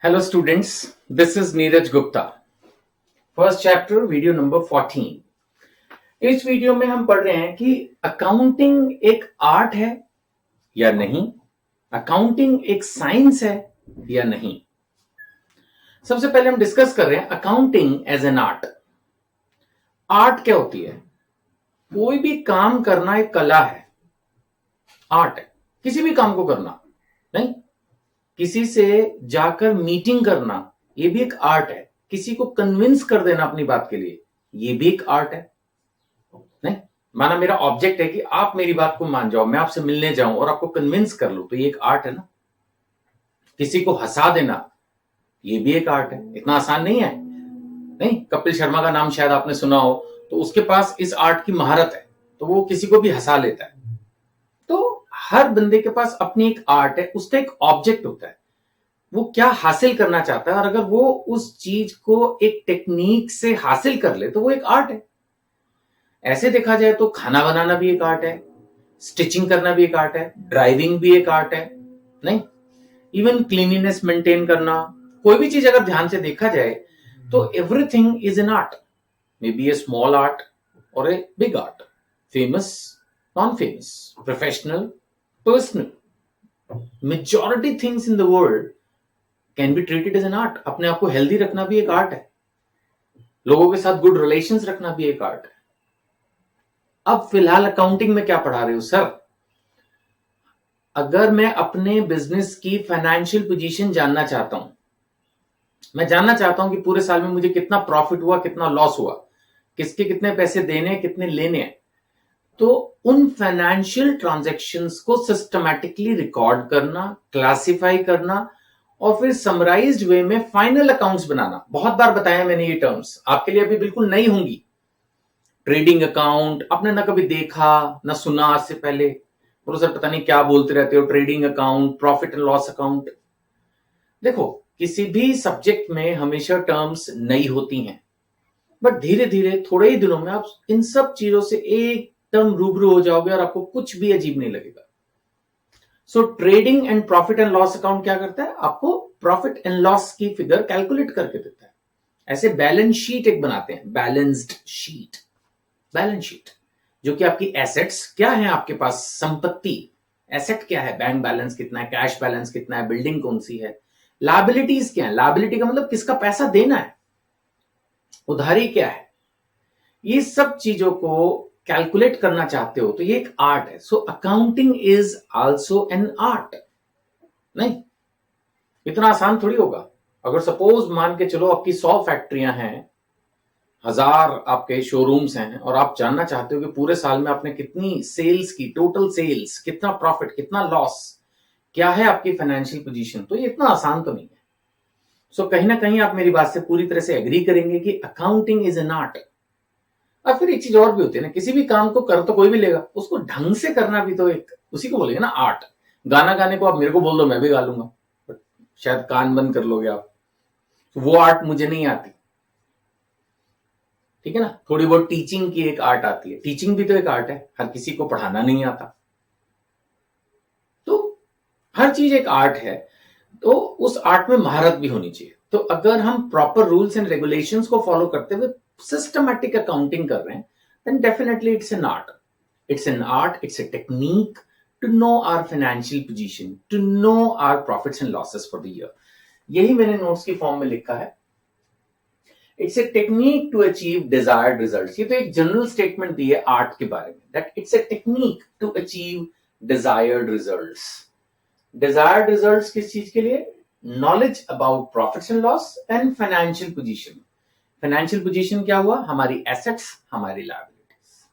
Hello students, this is Neeraj Gupta. First chapter, video number 14. इस video में हम पढ़ रहे हैं कि अकाउंटिंग एक आर्ट है या नहीं, अकाउंटिंग एक साइंस है या नहीं। सबसे पहले हम डिस्कस कर रहे हैं accounting as an art. Art क्या होती है? कोई भी काम करना एक कला है, आर्ट है। किसी भी काम को करना, नहीं, किसी से जाकर मीटिंग करना ये भी एक आर्ट है। किसी को कन्विंस कर देना अपनी बात के लिए ये भी एक आर्ट है। नहीं, माना मेरा ऑब्जेक्ट है कि आप मेरी बात को मान जाओ, मैं आपसे मिलने जाऊं और आपको कन्विंस कर लूं, तो ये एक आर्ट है ना। किसी को हंसा देना ये भी एक आर्ट है। इतना आसान नहीं है। नहीं, कपिल शर्मा का नाम शायद आपने सुना हो, तो उसके पास इस आर्ट की महारत है, तो वो किसी को भी हंसा लेता है। तो हर बंदे के पास अपनी एक आर्ट है, उसका एक ऑब्जेक्ट होता है, वो क्या हासिल करना चाहता है, और अगर वो उस चीज को एक टेक्निक से हासिल कर ले तो वो एक आर्ट है। ऐसे देखा जाए तो खाना बनाना भी एक आर्ट है, स्टिचिंग करना भी एक आर्ट है, ड्राइविंग भी एक आर्ट है। नहीं, इवन क्लीनिनेस मेंटेन करना, कोई भी चीज अगर ध्यान से देखा जाए तो everything is an art. May be a small art और a big art, famous, non famous, professional, personal. Majority things in the world can be treated as an art. अपने आप को हेल्दी रखना भी एक आर्ट है, लोगों के साथ गुड रिलेशंस रखना भी एक आर्ट है। अब फिलहाल अकाउंटिंग में क्या पढ़ा रहे हो सर? अगर मैं अपने बिजनेस की फाइनेंशियल पोजीशन जानना चाहता हूं, मैं जानना चाहता हूं कि पूरे साल में मुझे कितना प्रॉफिट हुआ, कितना लॉस हुआ, किसके कितने पैसे देने, कितने लेने हैं, तो उन फाइनेंशियल ट्रांजैक्शंस को सिस्टमैटिकली रिकॉर्ड करना, क्लासिफाई करना और फिर समराइज्ड वे में फाइनल अकाउंट्स बनाना। बहुत बार बताया मैंने ये टर्म्स, आपके लिए अभी बिल्कुल नई होंगी। ट्रेडिंग अकाउंट आपने ना कभी देखा ना सुना आज से पहले, और सर पता नहीं क्या बोलते रहते हो, trading account, profit and loss account. देखो, किसी भी सब्जेक्ट में हमेशा टर्म्स नई होती हैं, बट धीरे धीरे थोड़े ही दिनों में आप इन सब चीजों से एकदम रूबरू हो जाओगे और आपको कुछ भी अजीब नहीं लगेगा। सो trading and profit and loss account क्या करता है? आपको प्रॉफिट एंड लॉस की फिगर कैलकुलेट करके देता है। ऐसे बैलेंस शीट एक बनाते हैं, बैलेंस्ड शीट, बैलेंस शीट, जो कि आपकी एसेट्स क्या है, आपके पास संपत्ति, एसेट क्या है, बैंक बैलेंस कितना है, कैश बैलेंस कितना है, बिल्डिंग कौन सी है, लायबिलिटीज क्या है, लायबिलिटी का मतलब किसका पैसा देना है, उधारी क्या है, ये सब चीजों को कैलकुलेट करना चाहते हो तो ये एक आर्ट है। सो accounting is also an art. नहीं, इतना आसान थोड़ी होगा। अगर सपोज मान के चलो आपकी 100 फैक्ट्रियां हैं, 1000 आपके शोरूम्स हैं, और आप जानना चाहते हो कि पूरे साल में आपने कितनी सेल्स की, टोटल सेल्स, कितना प्रॉफिट, कितना लॉस, क्या है आपकी फाइनेंशियल पोजीशन, तो ये इतना आसान तो नहीं है। सो कहीं ना कहीं आप मेरी बात से पूरी तरह से एग्री करेंगे कि अकाउंटिंग इज एन आर्ट। और फिर एक चीज और भी होती है ना, किसी भी काम को कर तो कोई भी लेगा, उसको ढंग से करना भी तो एक, उसी को बोलेंगे ना आर्ट। गाना गाने को आप मेरे को बोल दो, मैं भी गा लूंगा, बट शायद कान बंद कर लोगे आप, तो वो आर्ट मुझे नहीं आती। ठीक है ना, थोड़ी बहुत टीचिंग की एक आर्ट आती है, टीचिंग भी तो एक आर्ट है, हर किसी को पढ़ाना नहीं आता। तो हर चीज एक आर्ट है, तो उस आर्ट में महारत भी होनी चाहिए। तो अगर हम प्रॉपर रूल्स एंड रेगुलेशंस को फॉलो करते हुए सिस्टमैटिक अकाउंटिंग कर रहे हैं, then definitely it's an art. It's an art, it's a technique to know our financial position, to know our profits and losses for the year. यही मैंने notes की form में लिखा है, it's a technique to achieve desired results. ये तो एक general statement दी है आर्ट के बारे में, that it's a technique to achieve desired results. Desired results किस चीज के लिए? Knowledge about profits and loss and financial position. Financial position क्या हुआ? हमारी एसेट्स, हमारी लायबिलिटीज।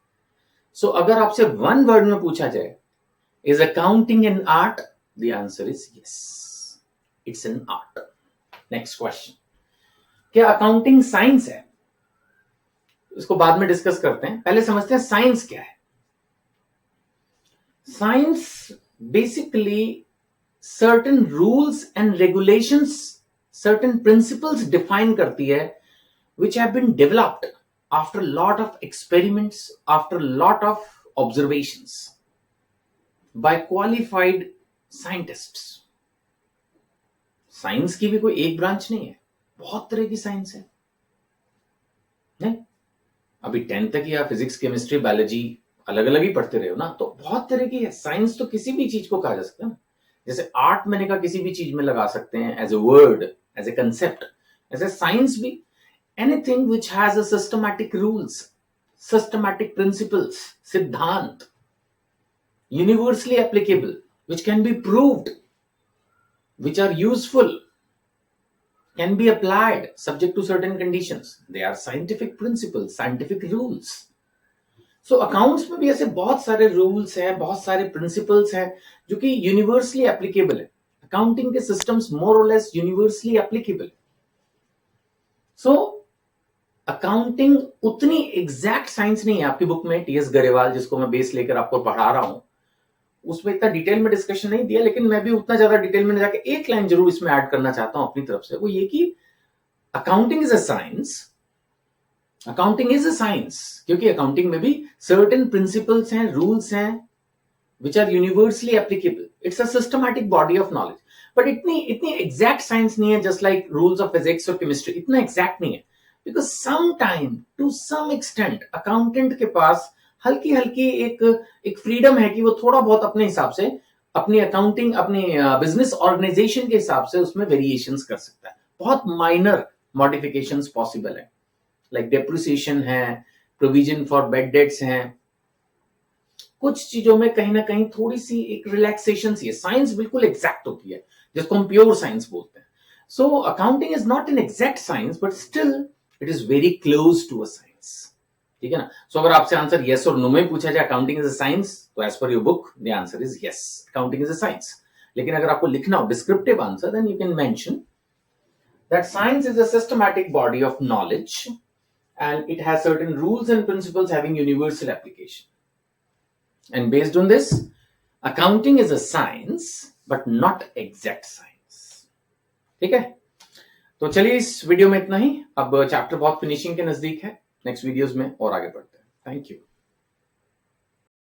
सो अगर आपसे वन वर्ड में पूछा जाए, is accounting an art? The answer is yes, it's an art. Next question, क्या अकाउंटिंग साइंस है? इसको बाद में डिस्कस करते हैं, पहले समझते हैं साइंस क्या है। Science basically certain rules and regulations, certain principles define करती है, which have been developed after a lot of experiments, after a lot of observations by qualified scientists. Science की भी कोई एक ब्रांच नहीं है, बहुत तरह की साइंस है। नहीं, अभी 10th तक या फिजिक्स केमिस्ट्री बायोलॉजी अलग अलग ही पढ़ते रहे हो ना, तो बहुत तरह की है साइंस। तो किसी भी चीज को कहा जा सकता है ना, जैसे आर्ट मैंने कहा किसी भी चीज में लगा सकते हैं as a word, as a concept, ऐसे साइंस भी anything which has a systematic rules, systematic principles, सिद्धांत, universally applicable, which can be proved, which are useful, can be applied subject to certain conditions. They are scientific principles, scientific rules. So accounts में भी ऐसे बहुत सारे rules हैं, बहुत सारे principles हैं जो कि यूनिवर्सली एप्लीकेबल है। अकाउंटिंग के सिस्टम्स मोर और less universally applicable. So accounting उतनी एग्जैक्ट साइंस नहीं है। आपकी बुक में टीएस गरेवाल, जिसको मैं बेस लेकर आपको पढ़ा रहा हूं, उसमें इतना डिटेल में डिस्कशन नहीं दिया, लेकिन मैं भी उतना ज्यादा डिटेल में जाके एक लाइन जरूर इसमें ऐड करना चाहता हूं अपनी तरफ से, वो ये कि accounting is a science. Accounting is a science क्योंकि अकाउंटिंग में भी सर्टेन प्रिंसिपल्स हैं, रूल्स हैं, which are universally applicable. It's a systematic body of knowledge, but इतनी एग्जैक्ट साइंस नहीं है, just like rules of physics और केमिस्ट्री, इतना एग्जैक्ट नहीं है। Because some time to some extent accountant के पास हल्की हल्की एक फ्रीडम है कि वो थोड़ा बहुत अपने हिसाब से अपनी अकाउंटिंग, अपने बिजनेस ऑर्गेनाइजेशन के हिसाब से उसमें वेरिएशंस कर सकता है। बहुत माइनर मॉडिफिकेशंस पॉसिबल है, लाइक डेप्रिसिएशन है, प्रोविजन फॉर बेड डेट्स हैं, कुछ चीजों में कहीं ना कहीं थोड़ी सी एक रिलैक्सेशन सी है। साइंस बिल्कुल एग्जैक्ट होती है, जिसको हम प्योर साइंस बोलते हैं। So accounting is not an exact science, but still it is very close to a science. ठीक है ना। सो अगर आपसे आंसर यस और नो में पूछा जाए अकाउंटिंग इज अ साइंस, तो as per your book the answer is yes, accounting is a science. लेकिन अगर आपको लिखना हो descriptive answer, then you can mention that science is a systematic body of knowledge and it has certain rules and principles having universal application. And based on this, accounting is a science but not exact science. ठीक है, तो चलिए इस video में इतना ही। अब chapter बहुत finishing के नजदीक है, नेक्स्ट वीडियोस में और आगे बढ़ते हैं। Thank you.